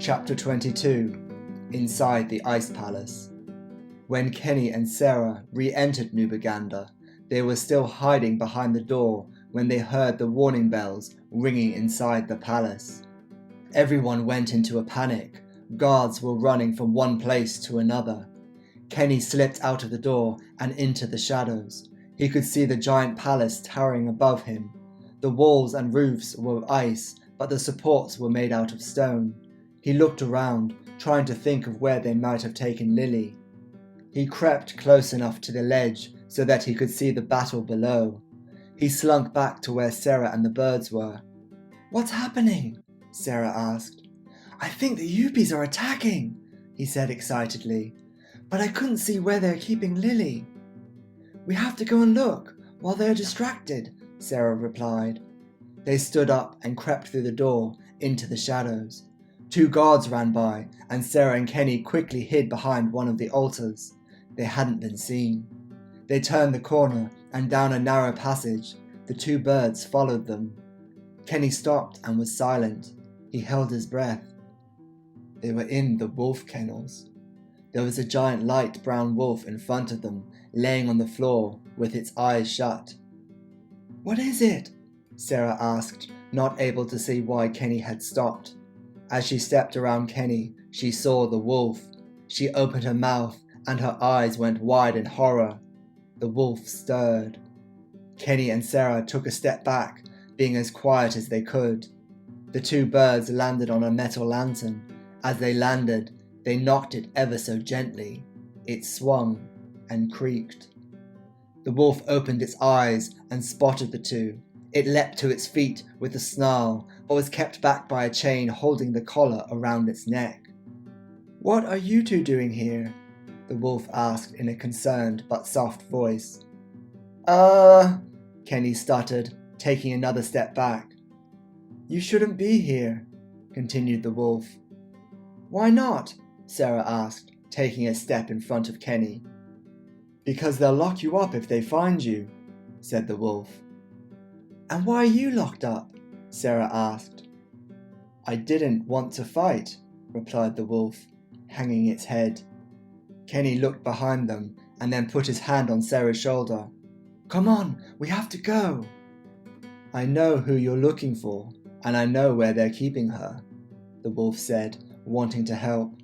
Chapter 22. Inside the Ice Palace. When Kenny and Sarah re-entered Nubaganda, they were still hiding behind the door when they heard the warning bells ringing inside the palace. Everyone went into a panic. Guards were running from one place to another. Kenny slipped out of the door and into the shadows. He could see the giant palace towering above him. The walls and roofs were ice, but the supports were made out of stone. He looked around, trying to think of where they might have taken Lily. He crept close enough to the ledge so that he could see the battle below. He slunk back to where Sarah and the birds were. "What's happening?" Sarah asked. "I think the Yuppies are attacking," he said excitedly. "But I couldn't see where they're keeping Lily." "We have to go and look while they're distracted," Sarah replied. They stood up and crept through the door into the shadows. 2 guards ran by, and Sarah and Kenny quickly hid behind one of the altars. They hadn't been seen. They turned the corner and down a narrow passage. The 2 birds followed them. Kenny stopped and was silent. He held his breath. They were in the wolf kennels. There was a giant light brown wolf in front of them, laying on the floor with its eyes shut. "What is it?" Sarah asked, not able to see why Kenny had stopped. As she stepped around Kenny, she saw the wolf. She opened her mouth and her eyes went wide in horror. The wolf stirred. Kenny and Sarah took a step back, being as quiet as they could. The 2 birds landed on a metal lantern. As they landed, they knocked it ever so gently. It swung and creaked. The wolf opened its eyes and spotted the 2. It leapt to its feet with a snarl, but was kept back by a chain holding the collar around its neck. "What are you 2 doing here?" the wolf asked in a concerned but soft voice. Kenny stuttered, taking another step back. "You shouldn't be here," continued the wolf. "Why not?" Sarah asked, taking a step in front of Kenny. "Because they'll lock you up if they find you," said the wolf. "And why are you locked up?" Sarah asked. "I didn't want to fight," replied the wolf, hanging its head. Kenny looked behind them and then put his hand on Sarah's shoulder. "Come on, we have to go." "I know who you're looking for, and I know where they're keeping her," the wolf said, wanting to help.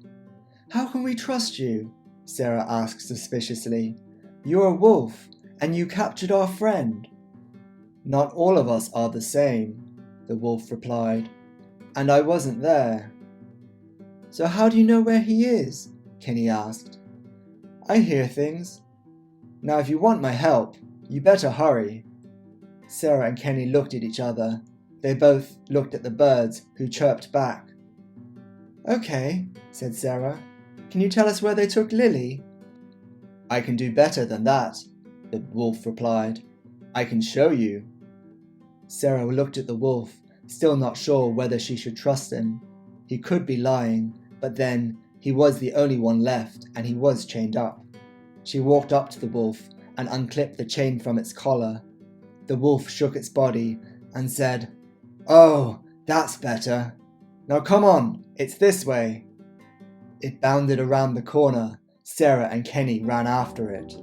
"How can we trust you?" Sarah asked suspiciously. "You're a wolf, and you captured our friend." "Not all of us are the same," the wolf replied, "and I wasn't there." "So how do you know where he is?" Kenny asked. "I hear things. Now if you want my help, you better hurry." Sarah and Kenny looked at each other. They both looked at the birds, who chirped back. "Okay," said Sarah. "Can you tell us where they took Lily?" "I can do better than that," the wolf replied. "I can show you." Sarah looked at the wolf, still not sure whether she should trust him. He could be lying, but then he was the only one left and he was chained up. She walked up to the wolf and unclipped the chain from its collar. The wolf shook its body and said, "Oh, that's better. Now come on, it's this way." It bounded around the corner. Sarah and Kenny ran after it.